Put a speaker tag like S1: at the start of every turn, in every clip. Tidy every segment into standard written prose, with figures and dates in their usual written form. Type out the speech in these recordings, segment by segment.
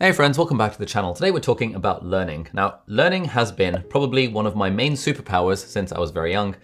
S1: Hey friends, welcome back to the channel. Today we're talking about learning. Now, learning has been probably one of my main superpowers since I was very young,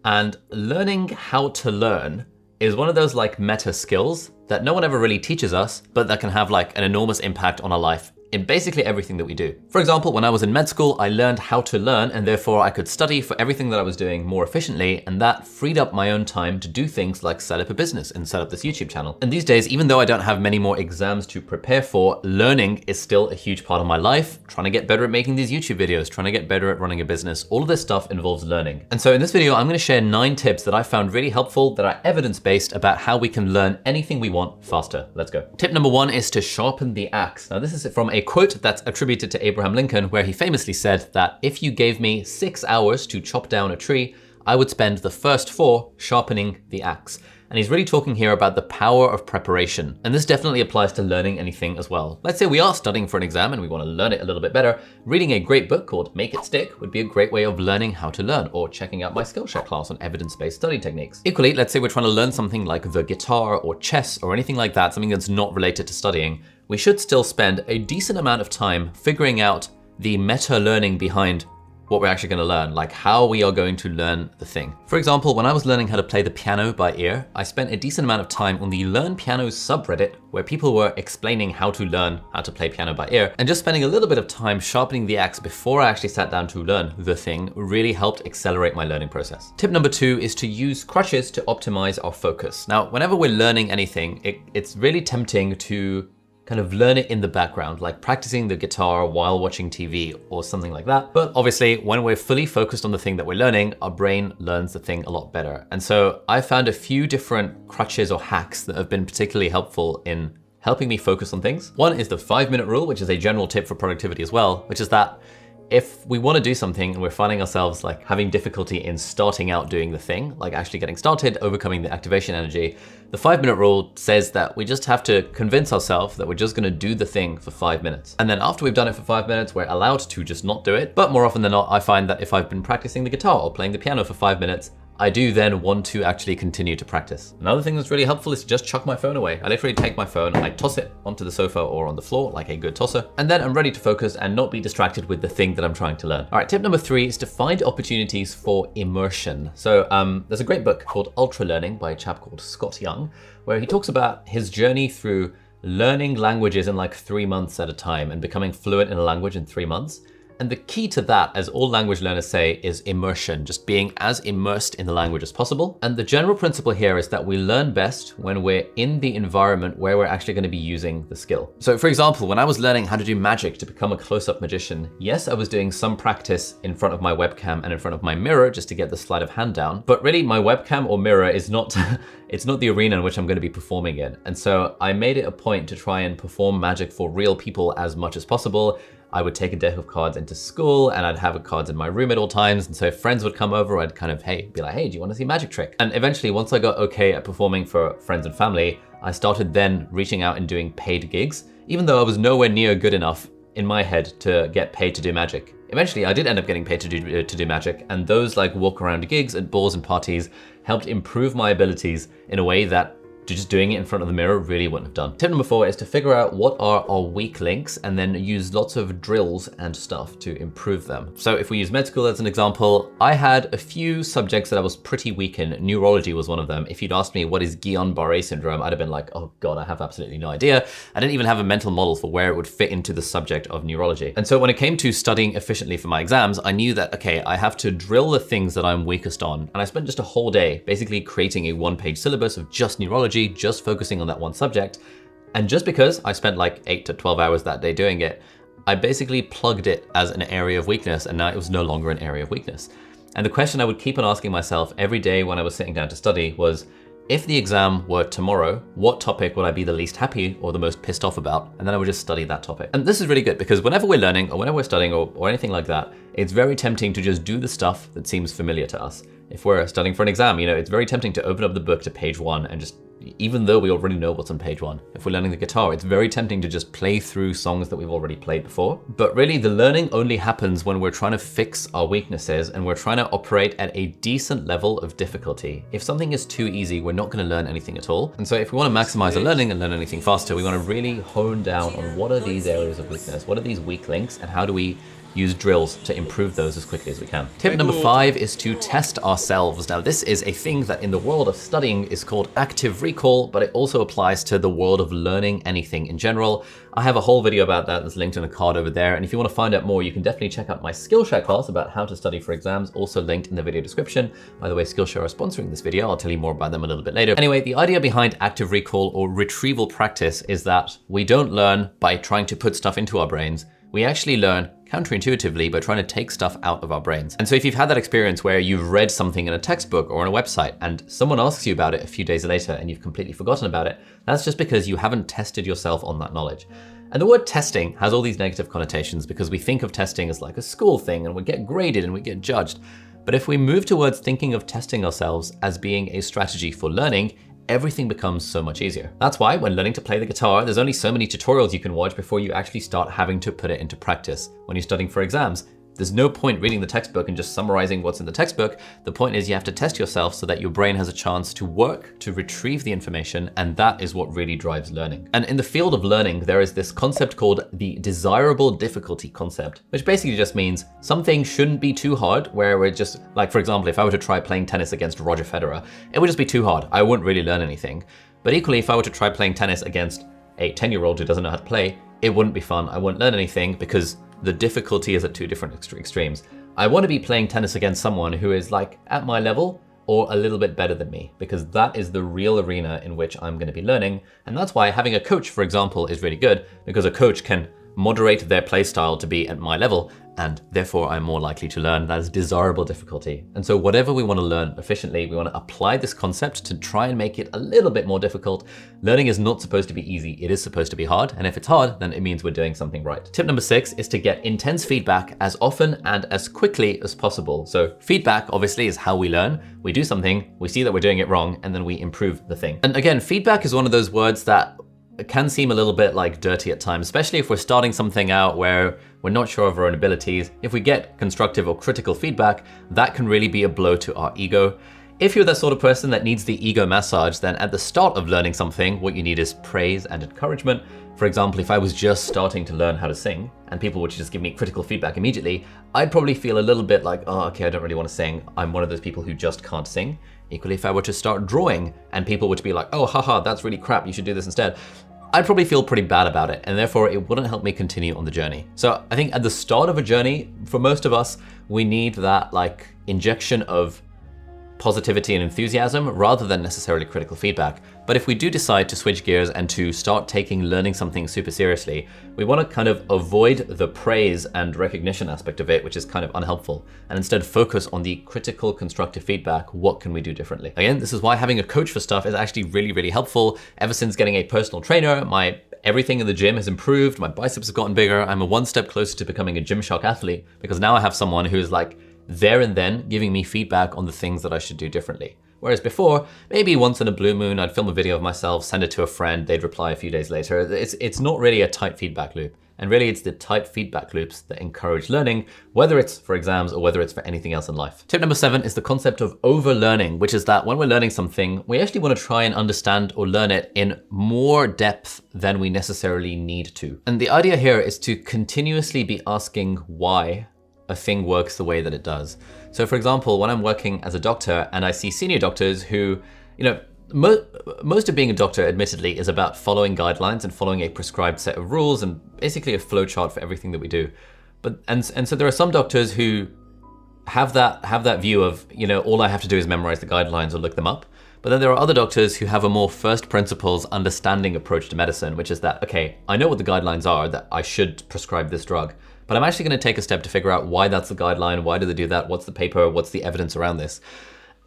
S1: and learning how to learn is one of those like meta skills that no one ever really teaches us, but that can have like an enormous impact on our life in basically everything that we do. For example, when I was in med school, I learned how to learn, and therefore I could study for everything that I was doing more efficiently, and that freed up my own time to do things like set up a business and set up this YouTube channel. And these days, even though I don't have many more exams to prepare for, learning is still a huge part of my life. Trying to get better at making these YouTube videos, trying to get better at running a business, all of this stuff involves learning. And so in this video, I'm gonna share 9 tips that I found really helpful that are evidence-based about how we can learn anything we want faster. Let's go. Tip number 1 is to sharpen the axe. Now this is from a quote that's attributed to Abraham Lincoln, where he famously said that if you gave me 6 hours to chop down a tree, I would spend the first 4 sharpening the axe. And he's really talking here about the power of preparation. And this definitely applies to learning anything as well. Let's say we are studying for an exam and we want to learn it a little bit better. Reading a great book called Make It Stick would be a great way of learning how to learn, or checking out my Skillshare class on evidence-based study techniques. Equally, let's say we're trying to learn something like the guitar or chess or anything like that, something that's not related to studying. We should still spend a decent amount of time figuring out the meta learning behind what we're actually going to learn, like how we are going to learn the thing. For example, when I was learning how to play the piano by ear, I spent a decent amount of time on the Learn Piano subreddit, where people were explaining how to learn how to play piano by ear, and just spending a little bit of time sharpening the axe before I actually sat down to learn the thing really helped accelerate my learning process. Tip number 2 is to use crutches to optimize our focus. Now, whenever we're learning anything, it's really tempting to kind of learn it in the background, like practicing the guitar while watching TV or something like that. But obviously, when we're fully focused on the thing that we're learning, our brain learns the thing a lot better. And so I found a few different crutches or hacks that have been particularly helpful in helping me focus on things. One is the 5-minute rule, which is a general tip for productivity as well, which is that if we want to do something and we're finding ourselves like having difficulty in starting out doing the thing, like actually getting started, overcoming the activation energy, the 5-minute rule says that we just have to convince ourselves that we're just going to do the thing for 5 minutes. And then after we've done it for 5 minutes, we're allowed to just not do it. But more often than not, I find that if I've been practicing the guitar or playing the piano for 5 minutes, I do then want to actually continue to practice. Another thing that's really helpful is to just chuck my phone away. I literally take my phone, I toss it onto the sofa or on the floor like a good tosser, and then I'm ready to focus and not be distracted with the thing that I'm trying to learn. All right, tip number 3 is to find opportunities for immersion. So there's a great book called Overlearning by a chap called Scott Young, where he talks about his journey through learning languages in like 3 months at a time and becoming fluent in a language in 3 months. And the key to that, as all language learners say, is immersion, just being as immersed in the language as possible. And the general principle here is that we learn best when we're in the environment where we're actually going to be using the skill. So for example, when I was learning how to do magic to become a close-up magician, yes, I was doing some practice in front of my webcam and in front of my mirror just to get the sleight of hand down. But really my webcam or mirror is not, it's not the arena in which I'm going to be performing in. And so I made it a point to try and perform magic for real people as much as possible. I would take a deck of cards into school and I'd have cards in my room at all times. And so if friends would come over, I'd kind of, be like, hey, do you want to see a magic trick? And eventually, once I got okay at performing for friends and family, I started then reaching out and doing paid gigs, even though I was nowhere near good enough in my head to get paid to do magic. Eventually, I did end up getting paid to do magic, and those like walk around gigs at balls and parties helped improve my abilities in a way that just doing it in front of the mirror really wouldn't have done. Tip number 4 is to figure out what are our weak links and then use lots of drills and stuff to improve them. So if we use med school as an example, I had a few subjects that I was pretty weak in. Neurology was one of them. If you'd asked me what is Guillain-Barré syndrome, I'd have been like, oh God, I have absolutely no idea. I didn't even have a mental model for where it would fit into the subject of neurology. And so when it came to studying efficiently for my exams, I knew that, okay, I have to drill the things that I'm weakest on. And I spent just a whole day basically creating a 1-page syllabus of just neurology, just focusing on that one subject. And just because I spent like 8 to 12 hours that day doing it, I basically plugged it as an area of weakness, and now it was no longer an area of weakness. And the question I would keep on asking myself every day when I was sitting down to study was, if the exam were tomorrow, what topic would I be the least happy or the most pissed off about? And then I would just study that topic. And this is really good because whenever we're learning or whenever we're studying or anything like that, it's very tempting to just do the stuff that seems familiar to us. If we're studying for an exam, it's very tempting to open up the book to page 1 and just even though we already know what's on page 1. If we're learning the guitar, it's very tempting to just play through songs that we've already played before. But really, the learning only happens when we're trying to fix our weaknesses and we're trying to operate at a decent level of difficulty. If something is too easy, we're not going to learn anything at all. And so if we want to maximize our learning and learn anything faster, we want to really hone down on what are these areas of weakness, what are these weak links, and how do we use drills to improve those as quickly as we can. Tip number 5 is to test ourselves. Now, this is a thing that in the world of studying is called active recall, but it also applies to the world of learning anything in general. I have a whole video about that that's linked in a card over there. And if you want to find out more, you can definitely check out my Skillshare class about how to study for exams, also linked in the video description. By the way, Skillshare are sponsoring this video. I'll tell you more about them a little bit later. Anyway, the idea behind active recall or retrieval practice is that we don't learn by trying to put stuff into our brains. We actually learn counterintuitively by trying to take stuff out of our brains. And so if you've had that experience where you've read something in a textbook or on a website and someone asks you about it a few days later and you've completely forgotten about it, that's just because you haven't tested yourself on that knowledge. And the word testing has all these negative connotations because we think of testing as like a school thing and we get graded and we get judged. But if we move towards thinking of testing ourselves as being a strategy for learning, everything becomes so much easier. That's why when learning to play the guitar, there's only so many tutorials you can watch before you actually start having to put it into practice. When you're studying for exams, there's no point reading the textbook and just summarizing what's in the textbook. The point is you have to test yourself so that your brain has a chance to work, to retrieve the information, and that is what really drives learning. And in the field of learning, there is this concept called the desirable difficulty concept, which basically just means something shouldn't be too hard, where we're just, like for example, if I were to try playing tennis against Roger Federer, it would just be too hard. I wouldn't really learn anything. But equally, if I were to try playing tennis against a 10-year-old who doesn't know how to play, it wouldn't be fun. I wouldn't learn anything because the difficulty is at two different extremes. I want to be playing tennis against someone who is like at my level or a little bit better than me, because that is the real arena in which I'm going to be learning. And that's why having a coach, for example, is really good, because a coach can moderate their play style to be at my level, and therefore I'm more likely to learn. That is desirable difficulty. And so whatever we want to learn efficiently, we want to apply this concept to try and make it a little bit more difficult. Learning is not supposed to be easy, it is supposed to be hard. And if it's hard, then it means we're doing something right. Tip number 6 is to get intense feedback as often and as quickly as possible. So feedback obviously is how we learn. We do something, we see that we're doing it wrong, and then we improve the thing. And again, feedback is one of those words that it can seem a little bit like dirty at times, especially if we're starting something out where we're not sure of our own abilities. If we get constructive or critical feedback, that can really be a blow to our ego. If you're the sort of person that needs the ego massage, then at the start of learning something, what you need is praise and encouragement. For example, if I was just starting to learn how to sing and people would just give me critical feedback immediately, I'd probably feel a little bit like, oh, okay, I don't really want to sing. I'm one of those people who just can't sing. Equally, if I were to start drawing and people were to be like, oh, haha, that's really crap, you should do this instead, I'd probably feel pretty bad about it, and therefore it wouldn't help me continue on the journey. So I think at the start of a journey, for most of us, we need that like injection of positivity and enthusiasm rather than necessarily critical feedback. But if we do decide to switch gears and to start taking learning something super seriously, we want to kind of avoid the praise and recognition aspect of it, which is kind of unhelpful, and instead focus on the critical, constructive feedback. What can we do differently? Again, this is why having a coach for stuff is actually really, really helpful. Ever since getting a personal trainer, everything in the gym has improved. My biceps have gotten bigger. I'm a one step closer to becoming a Gymshark athlete because now I have someone who's like there and then giving me feedback on the things that I should do differently. Whereas before, maybe once in a blue moon, I'd film a video of myself, send it to a friend, they'd reply a few days later. It's not really a tight feedback loop. And really it's the tight feedback loops that encourage learning, whether it's for exams or whether it's for anything else in life. Tip number 7 is the concept of overlearning, which is that when we're learning something, we actually want to try and understand or learn it in more depth than we necessarily need to. And the idea here is to continuously be asking why a thing works the way that it does. So for example, when I'm working as a doctor and I see senior doctors who, most of being a doctor, admittedly, is about following guidelines and following a prescribed set of rules and basically a flow chart for everything that we do. But and so there are some doctors who have that view of, all I have to do is memorize the guidelines or look them up. But then there are other doctors who have a more first principles understanding approach to medicine, which is that, okay, I know what the guidelines are, that I should prescribe this drug, but I'm actually going to take a step to figure out why that's the guideline, why do they do that, what's the paper, what's the evidence around this.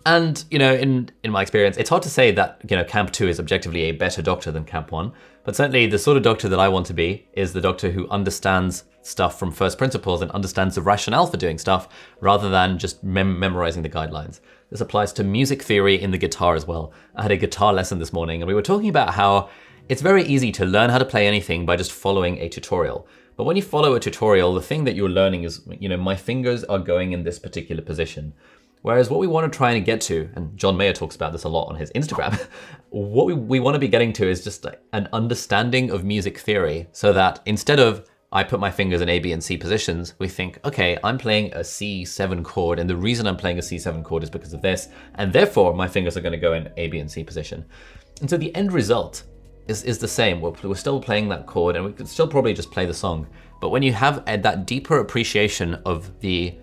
S1: And, in my experience, it's hard to say that, Camp 2 is objectively a better doctor than Camp 1, but certainly the sort of doctor that I want to be is the doctor who understands stuff from first principles and understands the rationale for doing stuff rather than just memorizing the guidelines. This applies to music theory in the guitar as well. I had a guitar lesson this morning and we were talking about how it's very easy to learn how to play anything by just following a tutorial. But when you follow a tutorial, the thing that you're learning is, my fingers are going in this particular position. Whereas what we want to try and get to, and John Mayer talks about this a lot on his Instagram, what we want to be getting to is just an understanding of music theory, so that instead of I put my fingers in A, B, and C positions, we think, okay, I'm playing a C7 chord, and the reason I'm playing a C7 chord is because of this, and therefore my fingers are going to go in A, B, and C position. And so the end result is the same. We're still playing that chord, and we could still probably just play the song. But when you have that deeper appreciation of the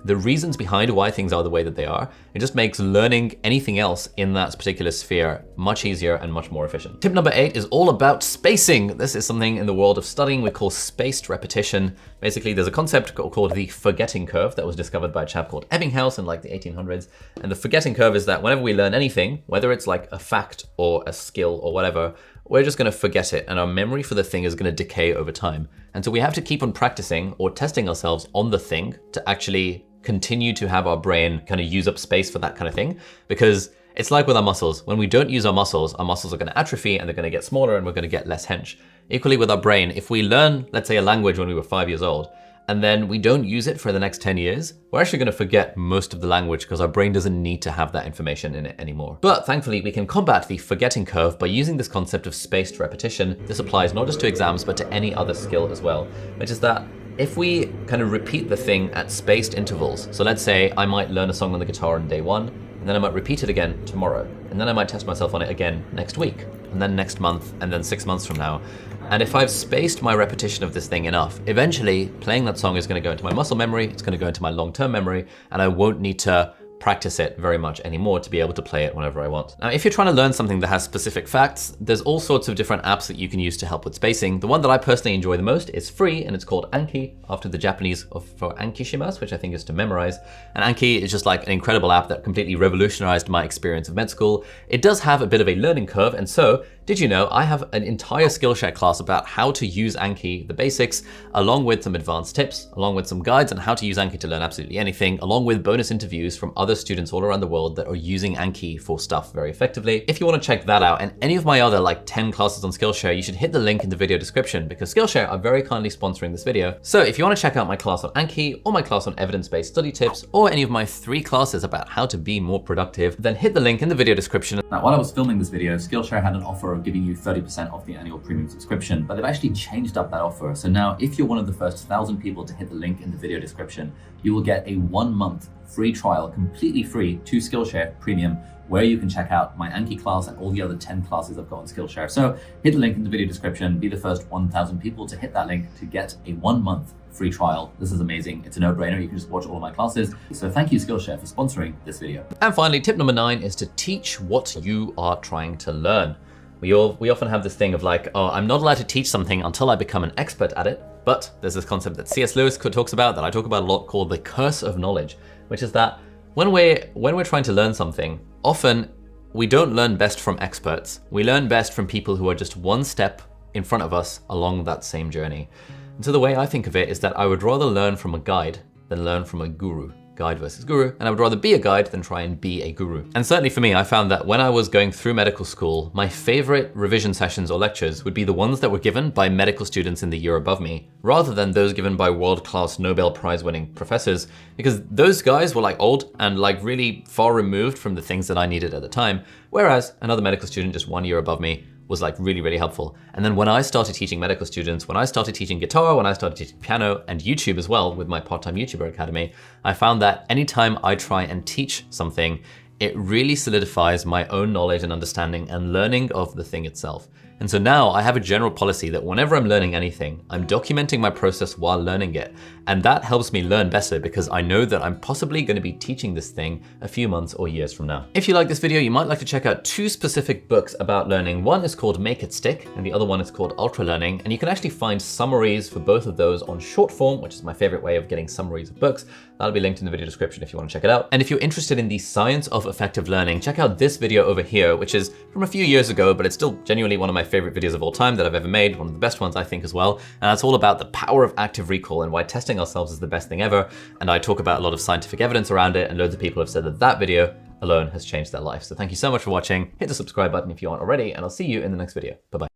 S1: reasons behind why things are the way that they are, it just makes learning anything else in that particular sphere much easier and much more efficient. Tip number 8 is all about spacing. This is something in the world of studying we call spaced repetition. Basically, there's a concept called the forgetting curve that was discovered by a chap called Ebbinghaus in like the 1800s. And the forgetting curve is that whenever we learn anything, whether it's like a fact or a skill or whatever, we're just going to forget it, and our memory for the thing is going to decay over time. And so we have to keep on practicing or testing ourselves on the thing to actually continue to have our brain kind of use up space for that kind of thing. Because it's like with our muscles. When we don't use our muscles are going to atrophy and they're going to get smaller and we're going to get less hench. Equally with our brain, if we learn, let's say, a language when we were 5 years old, and then we don't use it for the next 10 years, we're actually going to forget most of the language because our brain doesn't need to have that information in it anymore. But thankfully, we can combat the forgetting curve by using this concept of spaced repetition. This applies not just to exams, but to any other skill as well, which is that if we kind of repeat the thing at spaced intervals, so let's say I might learn a song on the guitar on day 1, and then I might repeat it again tomorrow, and then I might test myself on it again next week, and then next month, and then 6 months from now. And if I've spaced my repetition of this thing enough, eventually playing that song is going to go into my muscle memory, it's going to go into my long-term memory, and I won't need to practice it very much anymore to be able to play it whenever I want. Now, if you're trying to learn something that has specific facts, there's all sorts of different apps that you can use to help with spacing. The one that I personally enjoy the most is free, and it's called Anki, after the Japanese for Ankishimasu, which I think is to memorize. And Anki is just like an incredible app that completely revolutionized my experience of med school. It does have a bit of a learning curve, and so did you know I have an entire Skillshare class about how to use Anki, the basics, along with some advanced tips, along with some guides on how to use Anki to learn absolutely anything, along with bonus interviews from other students all around the world that are using Anki for stuff very effectively. If you want to check that out and any of my other like 10 classes on Skillshare, you should hit the link in the video description because Skillshare are very kindly sponsoring this video. So if you want to check out my class on Anki or my class on evidence-based study tips or any of my 3 classes about how to be more productive, then hit the link in the video description. Now, while I was filming this video, Skillshare had an offer of giving you 30% off the annual premium subscription, but they've actually changed up that offer. So now if you're one of the first 1,000 people to hit the link in the video description, you will get a 1-month free trial, completely free, to Skillshare Premium, where you can check out my Anki class and all the other 10 classes I've got on Skillshare. So hit the link in the video description, be the first 1,000 people to hit that link to get a 1-month free trial. This is amazing. It's a no-brainer. You can just watch all of my classes. So thank you, Skillshare, for sponsoring this video. And finally, tip number 9 is to teach what you are trying to learn. We often have this thing of like, oh, I'm not allowed to teach something until I become an expert at it. But there's this concept that C.S. Lewis talks about, that I talk about a lot, called the curse of knowledge, which is that when we're trying to learn something, often we don't learn best from experts. We learn best from people who are just one step in front of us along that same journey. And so the way I think of it is that I would rather learn from a guide than learn from a guru. Guide versus guru, and I would rather be a guide than try and be a guru. And certainly for me, I found that when I was going through medical school, my favorite revision sessions or lectures would be the ones that were given by medical students in the year above me, rather than those given by world-class Nobel Prize-winning professors, because those guys were like old and like really far removed from the things that I needed at the time, whereas another medical student just 1 year above me was like really, really helpful. And then when I started teaching medical students, when I started teaching guitar, when I started teaching piano and YouTube as well with my part-time YouTuber Academy, I found that anytime I try and teach something, it really solidifies my own knowledge and understanding and learning of the thing itself. And so now I have a general policy that whenever I'm learning anything, I'm documenting my process while learning it. And that helps me learn better because I know that I'm possibly going to be teaching this thing a few months or years from now. If you like this video, you might like to check out 2 specific books about learning. One is called Make It Stick, and the other one is called Overlearning. And you can actually find summaries for both of those on short form, which is my favorite way of getting summaries of books. That'll be linked in the video description if you want to check it out. And if you're interested in the science of effective learning, check out this video over here, which is from a few years ago, but it's still genuinely one of my favorite videos of all time that I've ever made, one of the best ones I think as well. And that's all about the power of active recall and why testing ourselves is the best thing ever. And I talk about a lot of scientific evidence around it, and loads of people have said that that video alone has changed their life. So thank you so much for watching. Hit the subscribe button if you aren't already, and I'll see you in the next video. Bye-bye.